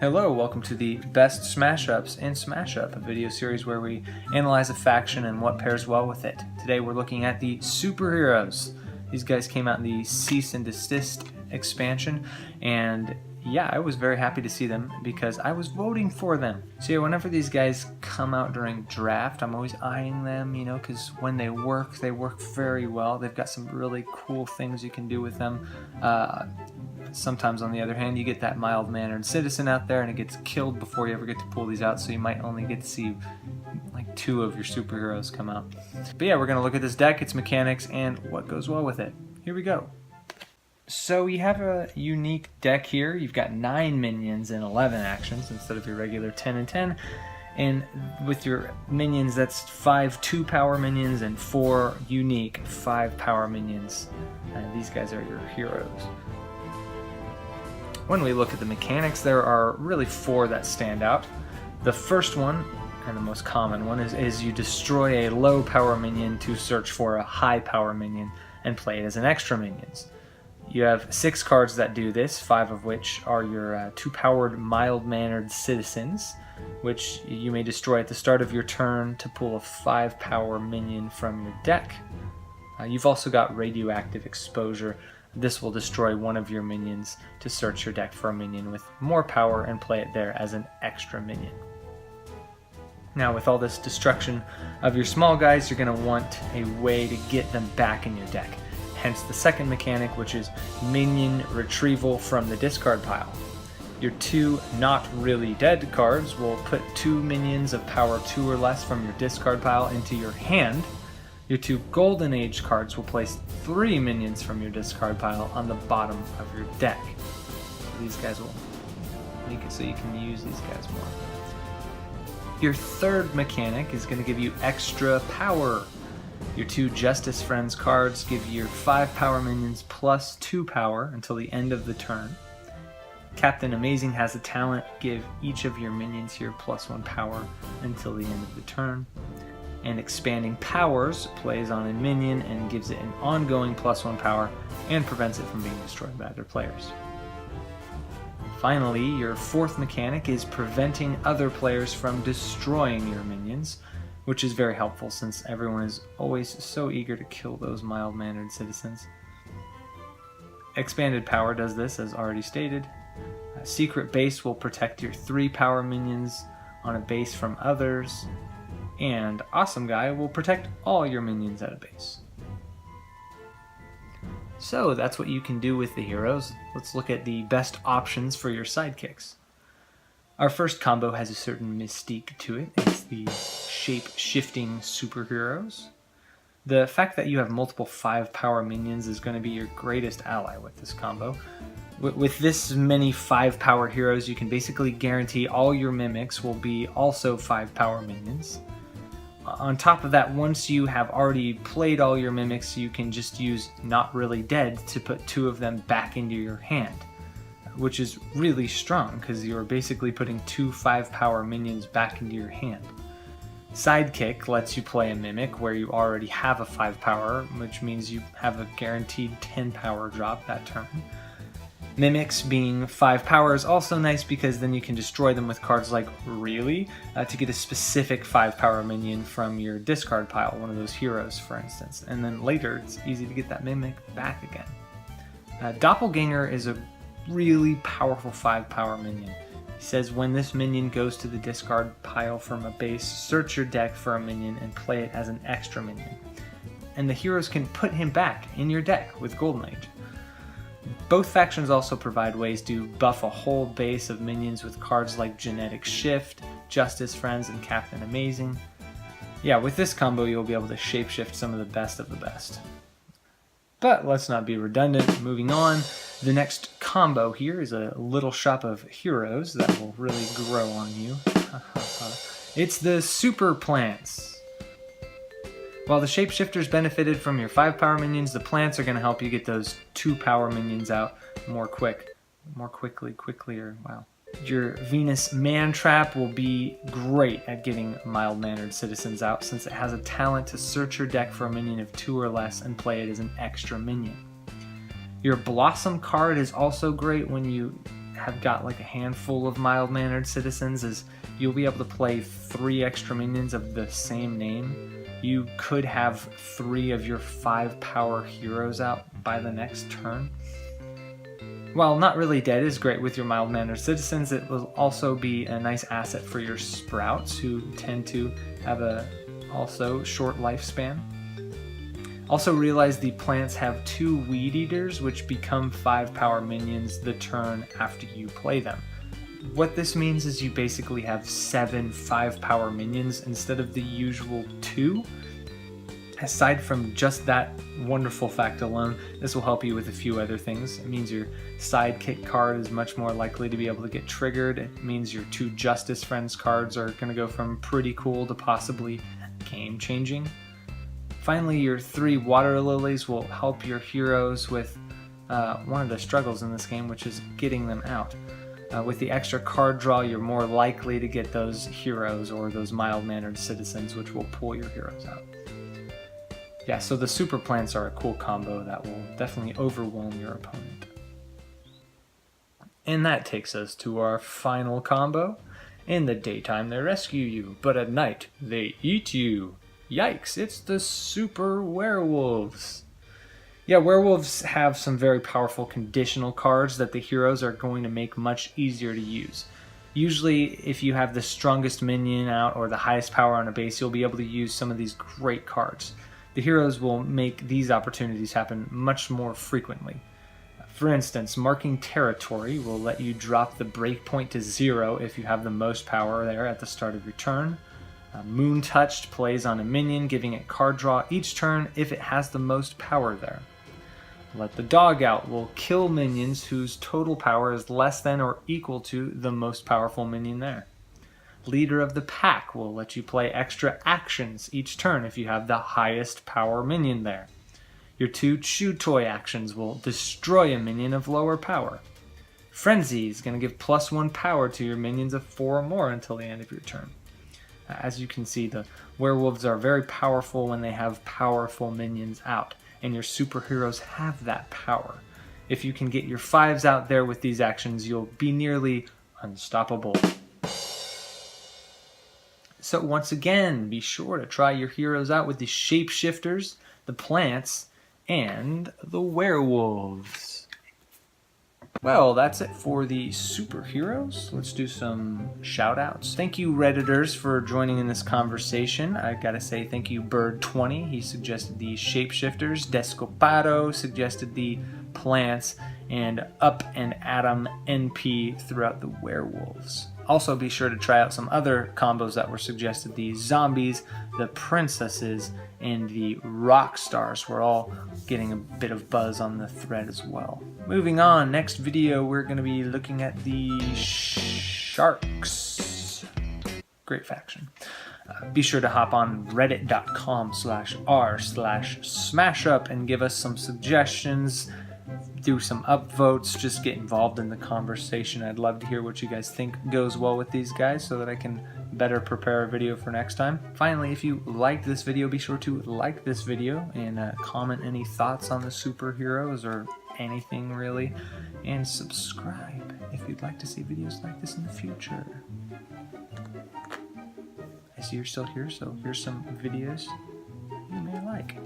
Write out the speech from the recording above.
Hello, welcome to the Best Smash Ups in Smash Up, a video series where we analyze a faction and what pairs well with it. Today we're looking at the superheroes. These guys came out in the Cease and Desist expansion, and yeah, I was very happy to see them because I was voting for them. So yeah, whenever these guys come out during draft, I'm always eyeing them, you know, because when they work very well. They've got some really cool things you can do with them. Sometimes, on the other hand, you get that mild-mannered citizen out there and it gets killed before you ever get to pull these out, so you might only get to see like 2 of your superheroes come out. But yeah, we're going to look at this deck, its mechanics, and what goes well with it. Here we go. So you have a unique deck here. You've got 9 minions and 11 actions instead of your regular 10 and 10. And with your minions, that's 5 2-power minions and 4 unique 5-power minions. These guys are your heroes. When we look at the mechanics, there are really 4 that stand out. The first one, and the most common one, is you destroy a low power minion to search for a high power minion and play it as an extra minions. You have 6 cards that do this, 5 of which are your 2-powered mild-mannered citizens, which you may destroy at the start of your turn to pull a 5-power minion from your deck. You've also got radioactive exposure. This will destroy one of your minions to search your deck for a minion with more power and play it there as an extra minion. Now, with all this destruction of your small guys, you're going to want a way to get them back in your deck. Hence the second mechanic, which is minion retrieval from the discard pile. Your 2 not really dead cards will put 2 minions of power 2 or less from your discard pile into your hand. Your 2 Golden Age cards will place 3 minions from your discard pile on the bottom of your deck. So these guys will make it so you can use these guys more. Your third mechanic is going to give you extra power. Your 2 Justice Friends cards give your 5 power minions plus 2 power until the end of the turn. Captain Amazing has a talent, give each of your minions here plus 1 power until the end of the turn. And Expanding Powers plays on a minion and gives it an ongoing plus 1 power and prevents it from being destroyed by other players. Finally, your fourth mechanic is preventing other players from destroying your minions, which is very helpful since everyone is always so eager to kill those mild-mannered citizens. Expanded Power does this, as already stated. Secret Base will protect your 3 power minions on a base from others. And Awesome Guy will protect all your minions at a base. So that's what you can do with the heroes. Let's look at the best options for your sidekicks. Our first combo has a certain mystique to it. It's the shape-shifting superheroes. The fact that you have multiple 5-power minions is going to be your greatest ally with this combo. With this many 5-power heroes, you can basically guarantee all your mimics will be also 5-power minions. On top of that, once you have already played all your mimics, you can just use Not Really Dead to put 2 of them back into your hand, which is really strong because you're basically putting 2 5-power minions back into your hand. Sidekick lets you play a mimic where you already have a 5-power, which means you have a guaranteed 10-power drop that turn. Mimics being 5 power is also nice because then you can destroy them with cards like Really to get a specific 5-power minion from your discard pile, one of those heroes for instance, and then later it's easy to get that mimic back again. Doppelganger is a really powerful 5-power minion. He says when this minion goes to the discard pile from a base, search your deck for a minion and play it as an extra minion. And the heroes can put him back in your deck with Golden Age. Both factions also provide ways to buff a whole base of minions with cards like Genetic Shift, Justice Friends, and Captain Amazing. Yeah, with this combo you'll be able to shapeshift some of the best. But let's not be redundant. Moving on, the next combo here is a little shop of heroes that will really grow on you. It's the Super Plants. While the shapeshifters benefited from your 5-power minions, the plants are going to help you get those 2-power minions out more quickly. Wow. Your Venus Man-Trap will be great at getting mild-mannered citizens out since it has a talent to search your deck for a minion of 2 or less and play it as an extra minion. Your Blossom card is also great when you have got like a handful of mild-mannered citizens is you'll be able to play 3 extra minions of the same name. You could have 3 of your 5 power heroes out by the next turn. While not really dead is great with your mild-mannered citizens, it will also be a nice asset for your sprouts, who tend to have a also short lifespan. Also realize the plants have 2 weed eaters, which become 5 power minions the turn after you play them. What this means is you basically have 7 5 power minions instead of the usual 2. Aside from just that wonderful fact alone, this will help you with a few other things. It means your sidekick card is much more likely to be able to get triggered. It means your 2 Justice Friends cards are going to go from pretty cool to possibly game-changing. Finally, your 3 Water Lilies will help your heroes with one of the struggles in this game, which is getting them out. With the extra card draw, you're more likely to get those heroes or those mild-mannered citizens, which will pull your heroes out. Yeah, so the super plants are a cool combo that will definitely overwhelm your opponent. And that takes us to our final combo. In the daytime, they rescue you, but at night, they eat you. Yikes, it's the super werewolves. Yeah, werewolves have some very powerful conditional cards that the heroes are going to make much easier to use. Usually, if you have the strongest minion out or the highest power on a base, you'll be able to use some of these great cards. The heroes will make these opportunities happen much more frequently. For instance, marking territory will let you drop the breakpoint to 0 if you have the most power there at the start of your turn. Moon Touched plays on a minion, giving it card draw each turn if it has the most power there. Let the Dog Out will kill minions whose total power is less than or equal to the most powerful minion there. Leader of the Pack will let you play extra actions each turn if you have the highest power minion there. Your 2 Chew Toy actions will destroy a minion of lower power. Frenzy is going to give +1 power to your minions of 4 or more until the end of your turn. As you can see, the werewolves are very powerful when they have powerful minions out, and your superheroes have that power. If you can get your 5s out there with these actions, you'll be nearly unstoppable. So once again, be sure to try your heroes out with the shapeshifters, the plants, and the werewolves. Well, that's it for the superheroes. Let's do some shout-outs. Thank you, Redditors, for joining in this conversation. I gotta say thank you, Bird20. He suggested the shapeshifters. Descopado suggested the plants. And Up and Adam NP throughout the werewolves. Also, be sure to try out some other combos that were suggested. The zombies, the princesses, and the rock stars were all getting a bit of buzz on the thread as well. Moving on, next video we're going to be looking at the sharks. Great faction. Be sure to hop on reddit.com/r/smashup and give us some suggestions. Do some upvotes, just get involved in the conversation. I'd love to hear what you guys think goes well with these guys so that I can better prepare a video for next time. Finally, if you liked this video, be sure to like this video and comment any thoughts on the superheroes or anything really, and subscribe if you'd like to see videos like this in the future. I see you're still here, so here's some videos you may like.